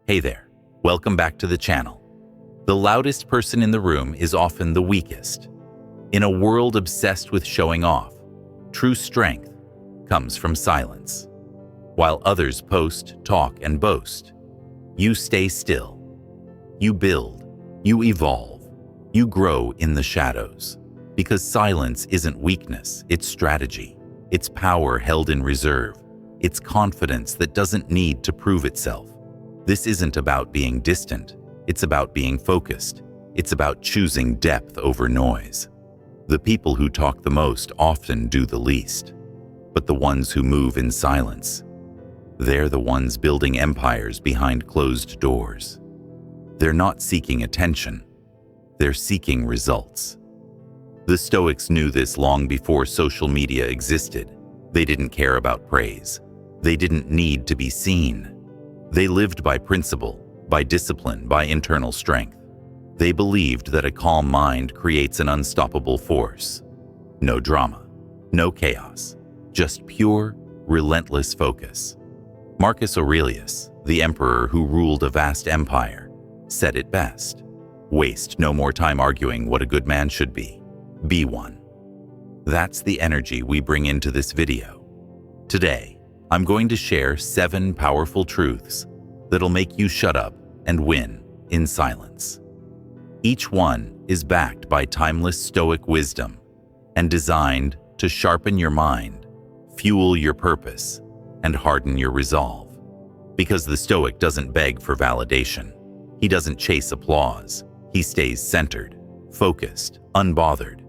Hey there, welcome back to the channel. The loudest person in the room is often the weakest. In a world obsessed with showing off, true strength comes from silence. While others post, talk, and boast, you stay still. You build, you evolve, you grow in the shadows. Because silence isn't weakness, it's strategy. It's power held in reserve. It's confidence that doesn't need to prove itself. This isn't about being distant. It's about being focused. It's about choosing depth over noise. The people who talk the most often do the least. But the ones who move in silence, they're the ones building empires behind closed doors. They're not seeking attention. They're seeking results. The Stoics knew this long before social media existed. They didn't care about praise. They didn't need to be seen. They lived by principle, by discipline, by internal strength. They believed that a calm mind creates an unstoppable force. No drama, no chaos, just pure, relentless focus. Marcus Aurelius, the emperor who ruled a vast empire, said it best: "Waste no more time arguing what a good man should be. Be one." That's the energy we bring into this video. Today, I'm going to share 7 powerful truths that'll make you shut up and win in silence. Each one is backed by timeless Stoic wisdom and designed to sharpen your mind, fuel your purpose, and harden your resolve. Because the Stoic doesn't beg for validation. He doesn't chase applause. He stays centered, focused, unbothered.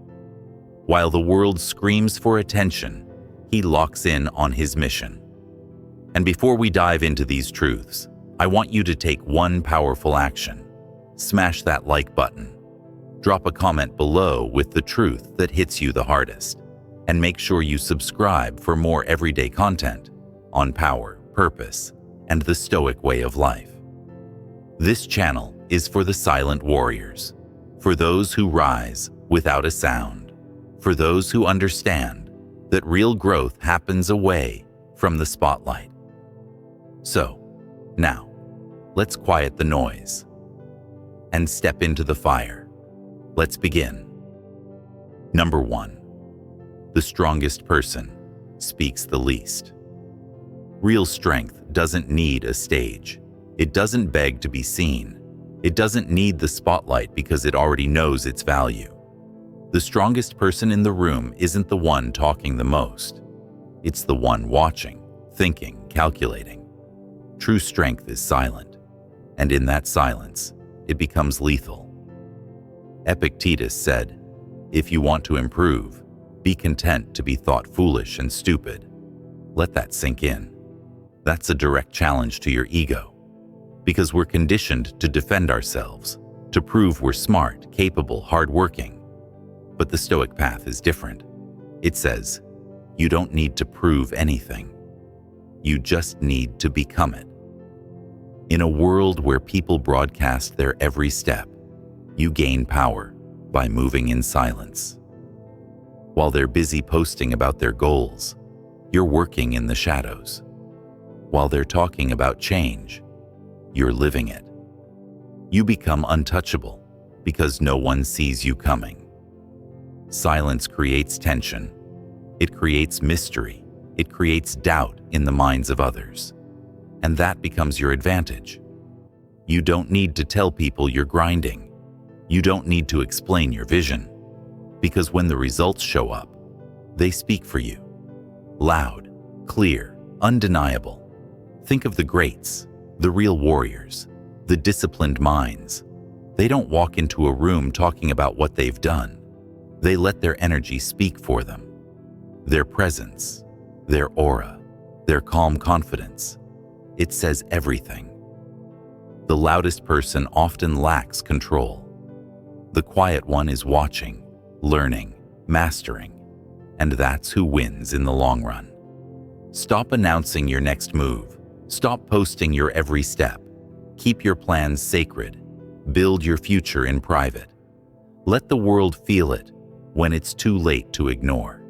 While the world screams for attention, he locks in on his mission. And before we dive into these truths, I want you to take one powerful action. Smash that like button. Drop a comment below with the truth that hits you the hardest. And make sure you subscribe for more everyday content on power, purpose, and the Stoic way of life. This channel is for the silent warriors, for those who rise without a sound, for those who understand that real growth happens away from the spotlight. So, now, let's quiet the noise and step into the fire. Let's begin. Number 1. The strongest person speaks the least. Real strength doesn't need a stage. It doesn't beg to be seen. It doesn't need the spotlight because it already knows its value. The strongest person in the room isn't the one talking the most. It's the one watching, thinking, calculating. True strength is silent, and in that silence, it becomes lethal. Epictetus said, "If you want to improve, be content to be thought foolish and stupid." Let that sink in. That's a direct challenge to your ego, because we're conditioned to defend ourselves, to prove we're smart, capable, hardworking. But the Stoic path is different. It says, you don't need to prove anything. You just need to become it. In a world where people broadcast their every step, you gain power by moving in silence. While they're busy posting about their goals, you're working in the shadows. While they're talking about change, you're living it. You become untouchable because no one sees you coming. Silence creates tension. It creates mystery. It creates doubt in the minds of others. And that becomes your advantage. You don't need to tell people you're grinding. You don't need to explain your vision. Because when the results show up, they speak for you. Loud, clear, undeniable. Think of the greats, the real warriors, the disciplined minds. They don't walk into a room talking about what they've done. They let their energy speak for them. Their presence, their aura, their calm confidence. It says everything. The loudest person often lacks control. The quiet one is watching, learning, mastering, and that's who wins in the long run. Stop announcing your next move. Stop posting your every step. Keep your plans sacred. Build your future in private. Let the world feel it when it's too late to ignore.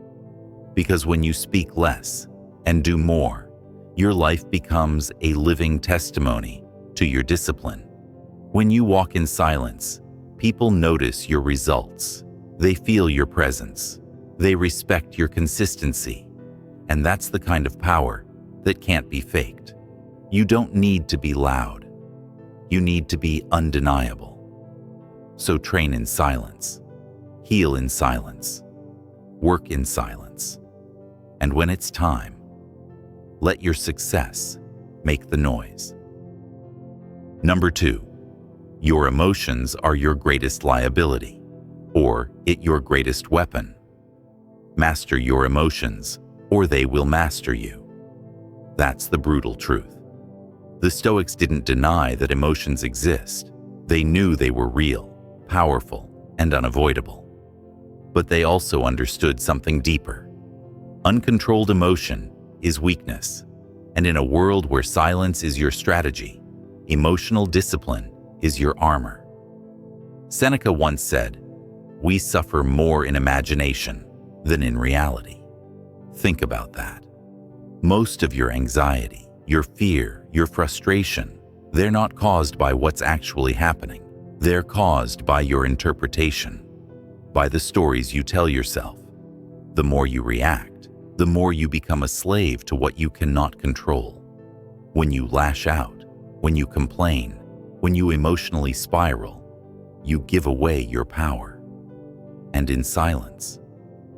Because when you speak less and do more, your life becomes a living testimony to your discipline. When you walk in silence, people notice your results. They feel your presence. They respect your consistency. And that's the kind of power that can't be faked. You don't need to be loud. You need to be undeniable. So train in silence. Heal in silence. Work in silence. And when it's time, let your success make the noise. Number 2, your emotions are your greatest liability, or your greatest weapon. Master your emotions, or they will master you. That's the brutal truth. The Stoics didn't deny that emotions exist. They knew they were real, powerful, and unavoidable. But they also understood something deeper. Uncontrolled emotion is weakness, and in a world where silence is your strategy, emotional discipline is your armor. Seneca once said, "We suffer more in imagination than in reality." Think about that. Most of your anxiety, your fear, your frustration, they're not caused by what's actually happening. They're caused by your interpretation, by the stories you tell yourself. The more you react, the more you become a slave to what you cannot control. When you lash out, when you complain, when you emotionally spiral, you give away your power. And in silence,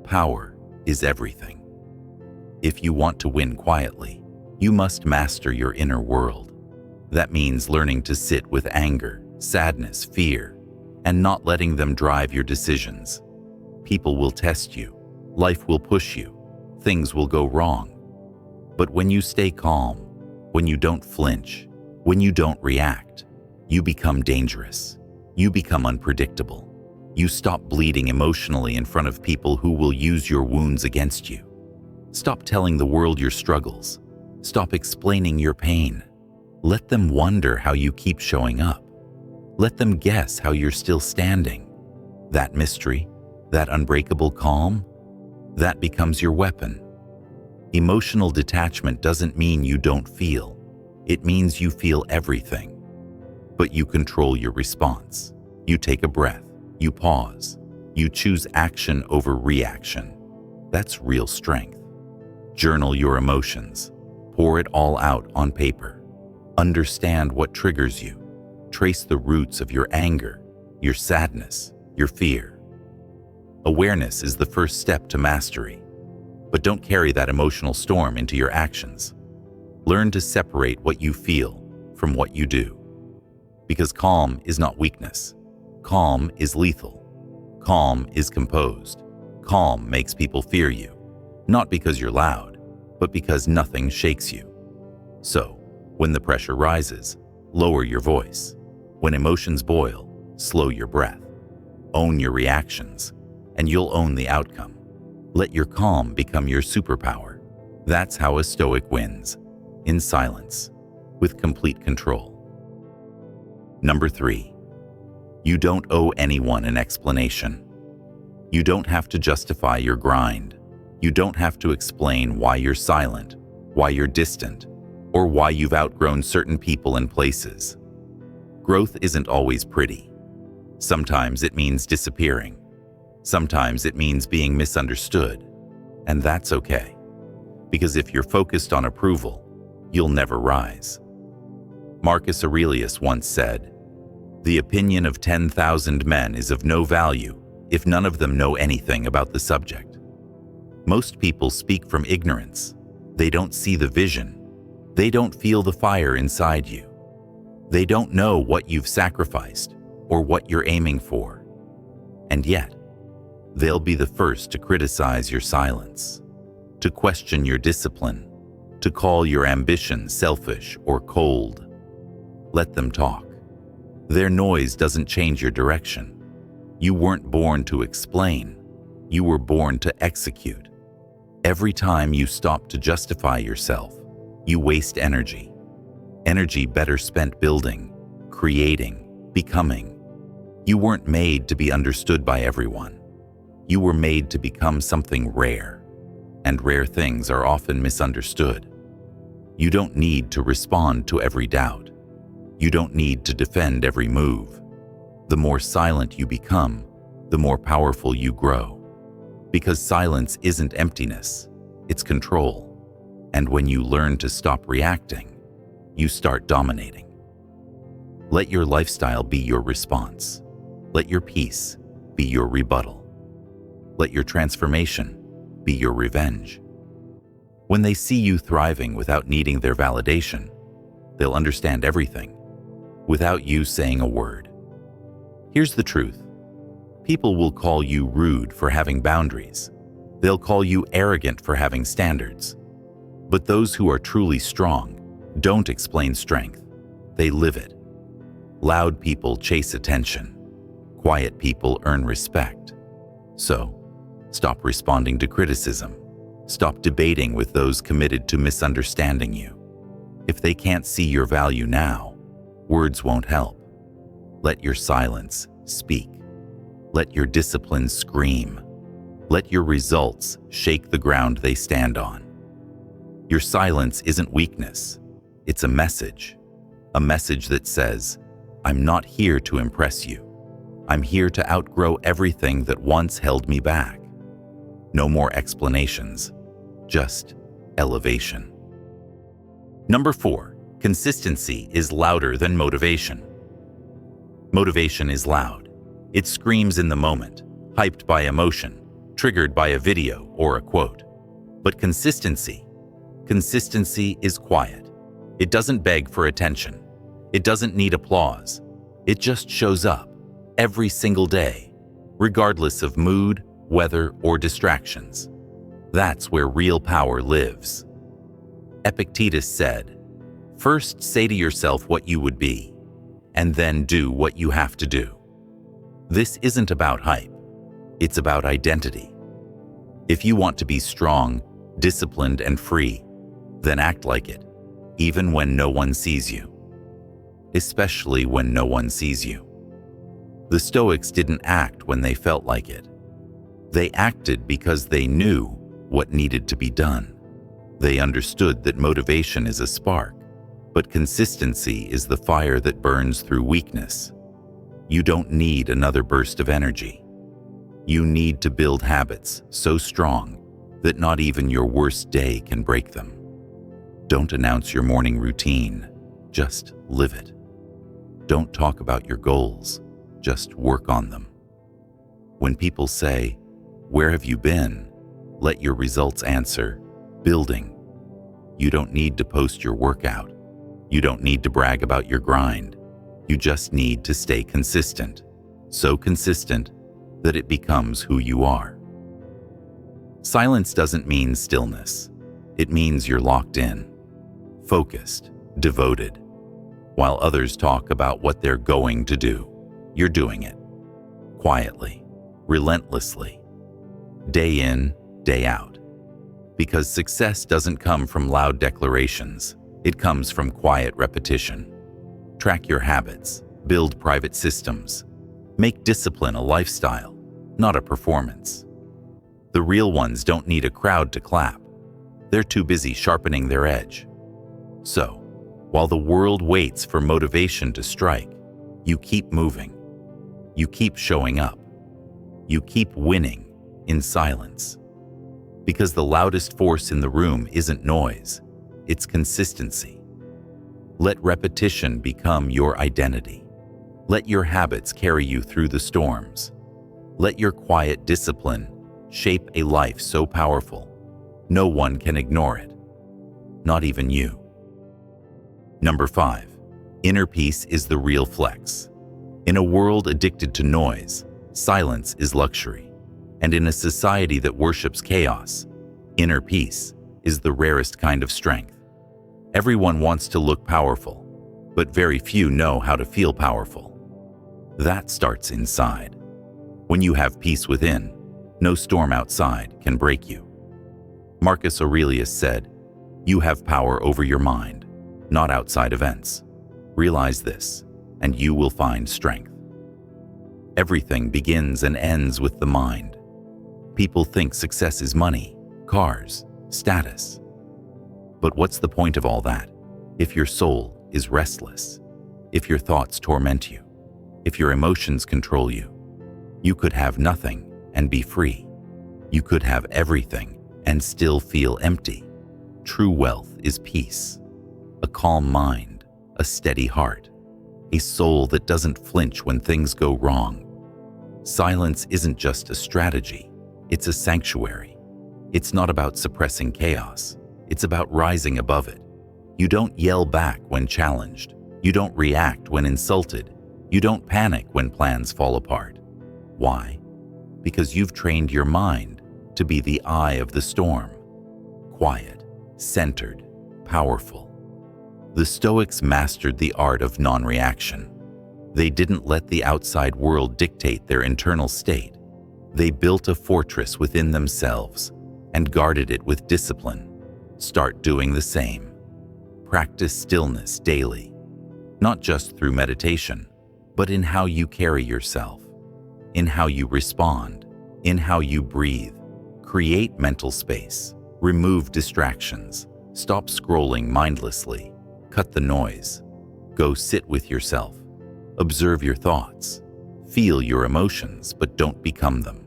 power is everything. If you want to win quietly, you must master your inner world. That means learning to sit with anger, sadness, fear, and not letting them drive your decisions. People will test you, life will push you, things will go wrong. But when you stay calm, when you don't flinch, when you don't react, you become dangerous. You become unpredictable. You stop bleeding emotionally in front of people who will use your wounds against you. Stop telling the world your struggles. Stop explaining your pain. Let them wonder how you keep showing up. Let them guess how you're still standing. That mystery, that unbreakable calm, that becomes your weapon. Emotional detachment doesn't mean you don't feel. It means you feel everything. But you control your response. You take a breath. You pause. You choose action over reaction. That's real strength. Journal your emotions. Pour it all out on paper. Understand what triggers you. Trace the roots of your anger, your sadness, your fear. Awareness is the first step to mastery. But don't carry that emotional storm into your actions. Learn to separate what you feel from what you do. Because calm is not weakness. Calm is lethal. Calm is composed. Calm makes people fear you, not because you're loud, but because nothing shakes you. So, when the pressure rises, lower your voice. When emotions boil, slow your breath. Own your reactions, and you'll own the outcome. Let your calm become your superpower. That's how a Stoic wins, in silence, with complete control. Number 3, you don't owe anyone an explanation. You don't have to justify your grind. You don't have to explain why you're silent, why you're distant, or why you've outgrown certain people and places. Growth isn't always pretty. Sometimes it means disappearing. Sometimes it means being misunderstood. And that's okay. Because if you're focused on approval, you'll never rise. Marcus Aurelius once said, "The opinion of 10,000 men is of no value if none of them know anything about the subject." Most people speak from ignorance. They don't see the vision. They don't feel the fire inside you. They don't know what you've sacrificed or what you're aiming for. And yet, they'll be the first to criticize your silence, to question your discipline, to call your ambition selfish or cold. Let them talk. Their noise doesn't change your direction. You weren't born to explain. You were born to execute. Every time you stop to justify yourself, you waste energy. Energy better spent building, creating, becoming. You weren't made to be understood by everyone. You were made to become something rare, and rare things are often misunderstood. You don't need to respond to every doubt. You don't need to defend every move. The more silent you become, the more powerful you grow. Because silence isn't emptiness, it's control. And when you learn to stop reacting, you start dominating. Let your lifestyle be your response. Let your peace be your rebuttal. Let your transformation be your revenge. When they see you thriving without needing their validation, they'll understand everything without you saying a word. Here's the truth. People will call you rude for having boundaries. They'll call you arrogant for having standards. But those who are truly strong don't explain strength. They live it. Loud people chase attention. Quiet people earn respect. So, stop responding to criticism. Stop debating with those committed to misunderstanding you. If they can't see your value now, words won't help. Let your silence speak. Let your discipline scream. Let your results shake the ground they stand on. Your silence isn't weakness. It's a message that says, I'm not here to impress you. I'm here to outgrow everything that once held me back. No more explanations, just elevation. Number 4, consistency is louder than motivation. Motivation is loud. It screams in the moment, hyped by emotion, triggered by a video or a quote. But consistency is quiet. It doesn't beg for attention. It doesn't need applause. It just shows up every single day, regardless of mood, weather, or distractions. That's where real power lives. Epictetus said, "First say to yourself what you would be, and then do what you have to do." This isn't about hype. It's about identity. If you want to be strong, disciplined, and free, then act like it, even when no one sees you. Especially when no one sees you. The Stoics didn't act when they felt like it. They acted because they knew what needed to be done. They understood that motivation is a spark, but consistency is the fire that burns through weakness. You don't need another burst of energy. You need to build habits so strong that not even your worst day can break them. Don't announce your morning routine, just live it. Don't talk about your goals, just work on them. When people say, "Where have you been?" let your results answer, "Building." You don't need to post your workout. You don't need to brag about your grind. You just need to stay consistent, so consistent that it becomes who you are. Silence doesn't mean stillness. It means you're locked in, focused, devoted. While others talk about what they're going to do, you're doing it. Quietly, relentlessly, day in, day out. Because success doesn't come from loud declarations. It comes from quiet repetition. Track your habits, build private systems. Make discipline a lifestyle, not a performance. The real ones don't need a crowd to clap. They're too busy sharpening their edge. So, while the world waits for motivation to strike, you keep moving. You keep showing up. You keep winning in silence. Because the loudest force in the room isn't noise, it's consistency. Let repetition become your identity. Let your habits carry you through the storms. Let your quiet discipline shape a life so powerful, no one can ignore it. Not even you. Number 5, inner peace is the real flex. In a world addicted to noise, silence is luxury. And in a society that worships chaos, inner peace is the rarest kind of strength. Everyone wants to look powerful, but very few know how to feel powerful. That starts inside. When you have peace within, no storm outside can break you. Marcus Aurelius said, "You have power over your mind, not outside events. Realize this, and you will find strength." Everything begins and ends with the mind. People think success is money, cars, status. But what's the point of all that if your soul is restless? if your thoughts torment you, if your emotions control you. You could have nothing and be free. You could have everything and still feel empty. True wealth is peace, a calm mind, a steady heart, a soul that doesn't flinch when things go wrong. Silence isn't just a strategy, it's a sanctuary. It's not about suppressing chaos, it's about rising above it. You don't yell back when challenged. You don't react when insulted. You don't panic when plans fall apart. Why? Because you've trained your mind to be the eye of the storm. Quiet, centered, powerful. The Stoics mastered the art of non-reaction. They didn't let the outside world dictate their internal state. They built a fortress within themselves and guarded it with discipline. Start doing the same. Practice stillness daily, not just through meditation, but in how you carry yourself, in how you respond, in how you breathe. Create mental space. Remove distractions. Stop scrolling mindlessly. Cut the noise. Go sit with yourself. Observe your thoughts. Feel your emotions, but don't become them.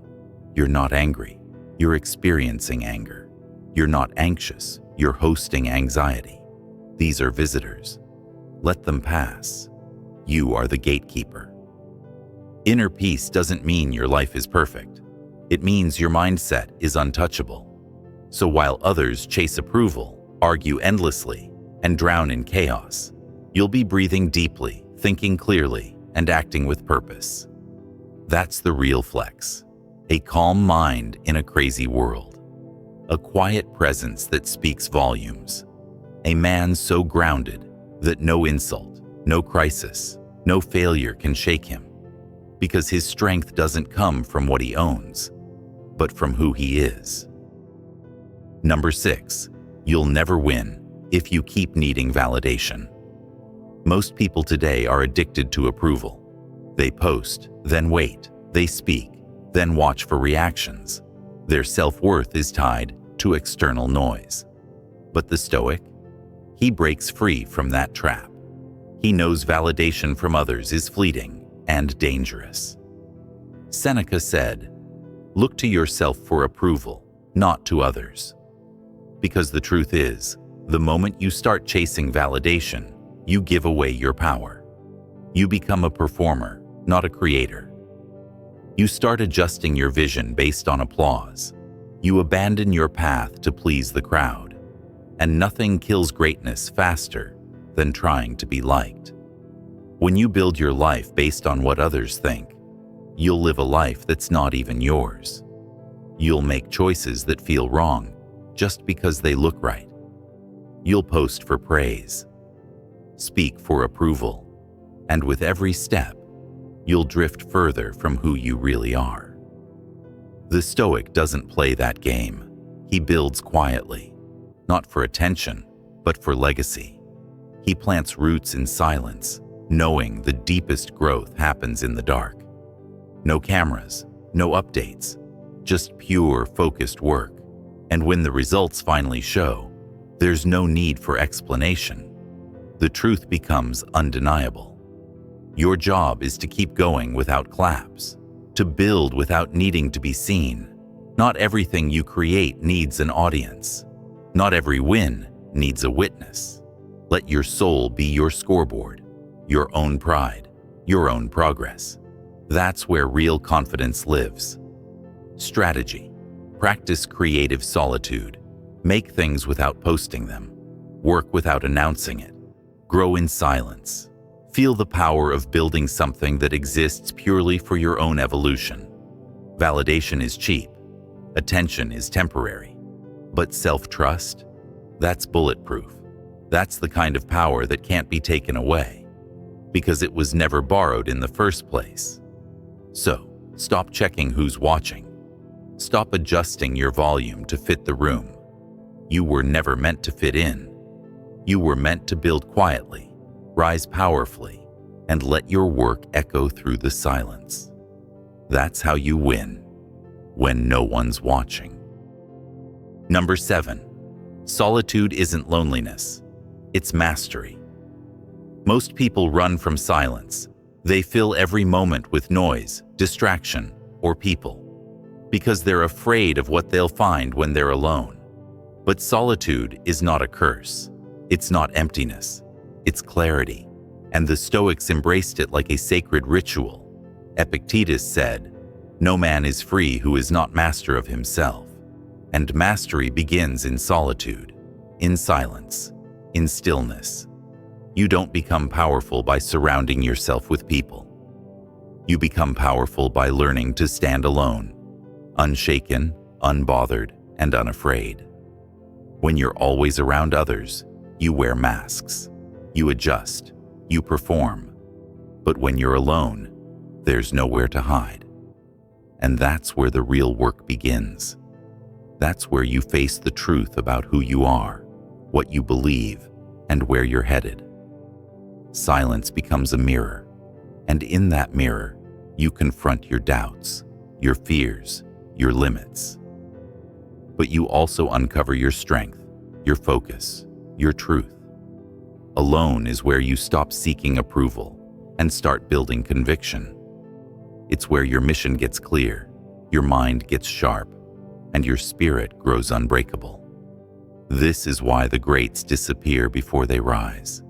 You're not angry. You're experiencing anger. You're not anxious. You're hosting anxiety. These are visitors. Let them pass. You are the gatekeeper. Inner peace doesn't mean your life is perfect. It means your mindset is untouchable. So while others chase approval, argue endlessly, and drown in chaos, you'll be breathing deeply, thinking clearly, and acting with purpose. That's the real flex. A calm mind in a crazy world. A quiet presence that speaks volumes. A man so grounded that no insult, no crisis, no failure can shake him. Because his strength doesn't come from what he owns, but from who he is. Number 6, you'll never win if you keep needing validation. Most people today are addicted to approval. They post, then wait. They speak, then watch for reactions. Their self-worth is tied to external noise. But the Stoic? He breaks free from that trap. He knows validation from others is fleeting and dangerous. Seneca said, "Look to yourself for approval, not to others." Because the truth is, the moment you start chasing validation, you give away your power. You become a performer, not a creator. You start adjusting your vision based on applause. You abandon your path to please the crowd. And nothing kills greatness faster than trying to be liked. When you build your life based on what others think, you'll live a life that's not even yours. You'll make choices that feel wrong just because they look right. You'll post for praise, speak for approval, and with every step, you'll drift further from who you really are. The Stoic doesn't play that game. He builds quietly, not for attention, but for legacy. He plants roots in silence, knowing the deepest growth happens in the dark. No cameras, no updates, just pure, focused work. And when the results finally show, there's no need for explanation. The truth becomes undeniable. Your job is to keep going without claps, to build without needing to be seen. Not everything you create needs an audience. Not every win needs a witness. Let your soul be your scoreboard, your own pride, your own progress. That's where real confidence lives. Strategy. Practice creative solitude. Make things without posting them. Work without announcing it. Grow in silence. Feel the power of building something that exists purely for your own evolution. Validation is cheap. Attention is temporary. But self-trust? That's bulletproof. That's the kind of power that can't be taken away, because it was never borrowed in the first place. So, stop checking who's watching. Stop adjusting your volume to fit the room. You were never meant to fit in. You were meant to build quietly, rise powerfully, and let your work echo through the silence. That's how you win, when no one's watching. Number 7, solitude isn't loneliness, it's mastery. Most people run from silence. They fill every moment with noise, distraction, or people, because they're afraid of what they'll find when they're alone. But solitude is not a curse. It's not emptiness. It's clarity. And the Stoics embraced it like a sacred ritual. Epictetus said, "No man is free who is not master of himself." And mastery begins in solitude, in silence, in stillness. You don't become powerful by surrounding yourself with people. You become powerful by learning to stand alone, unshaken, unbothered, and unafraid. When you're always around others, you wear masks. You adjust. You perform. But when you're alone, there's nowhere to hide. And that's where the real work begins. That's where you face the truth about who you are, what you believe, and where you're headed. Silence becomes a mirror, and in that mirror, you confront your doubts, your fears, your limits. But you also uncover your strength, your focus, your truth. Alone is where you stop seeking approval and start building conviction. It's where your mission gets clear, your mind gets sharp, and your spirit grows unbreakable. This is why the greats disappear before they rise.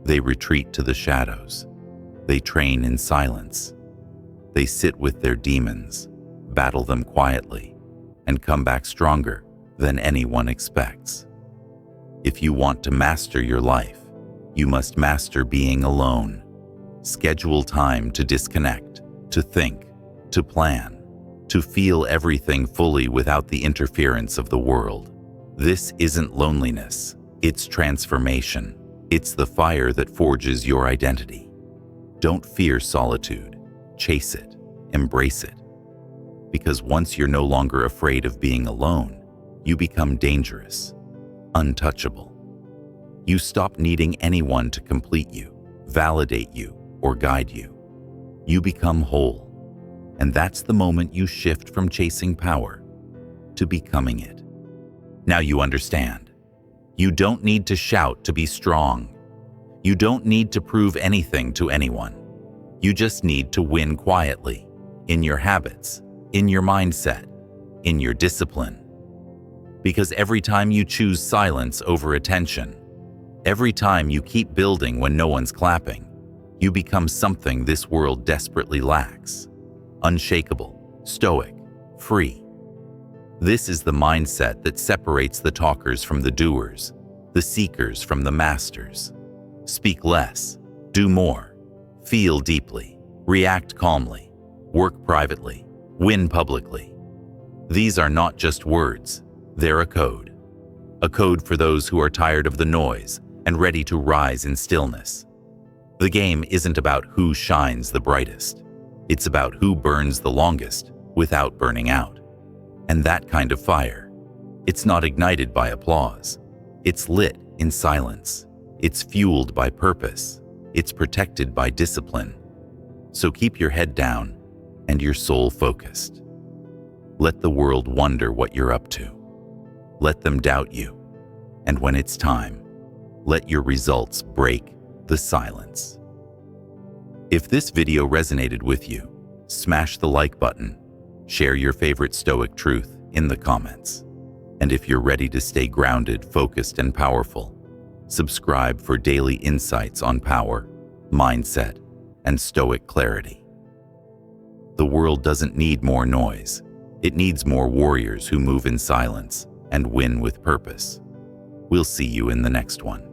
They retreat to the shadows. They train in silence. They sit with their demons, battle them quietly, and come back stronger than anyone expects. If you want to master your life, you must master being alone. Schedule time to disconnect, to think, to plan, to feel everything fully without the interference of the world. This isn't loneliness, it's transformation. It's the fire that forges your identity. Don't fear solitude, chase it, embrace it. Because once you're no longer afraid of being alone, you become dangerous, untouchable. You stop needing anyone to complete you, validate you, or guide you. You become whole. And that's the moment you shift from chasing power to becoming it. Now you understand. You don't need to shout to be strong. You don't need to prove anything to anyone. You just need to win quietly, in your habits, in your mindset, in your discipline. Because every time you choose silence over attention, every time you keep building when no one's clapping, you become something this world desperately lacks. Unshakable, stoic, free. This is the mindset that separates the talkers from the doers, the seekers from the masters. Speak less, do more, feel deeply, react calmly, work privately, win publicly. These are not just words, they're a code for those who are tired of the noise and ready to rise in stillness. The game isn't about who shines the brightest. It's about who burns the longest without burning out. And that kind of fire, it's not ignited by applause. It's lit in silence. It's fueled by purpose. It's protected by discipline. So keep your head down and your soul focused. Let the world wonder what you're up to. Let them doubt you. And when it's time, let your results break the silence. If this video resonated with you, smash the like button. Share your favorite Stoic truth in the comments. And if you're ready to stay grounded, focused, and powerful, subscribe for daily insights on power, mindset, and Stoic clarity. The world doesn't need more noise. It needs more warriors who move in silence and win with purpose. We'll see you in the next one.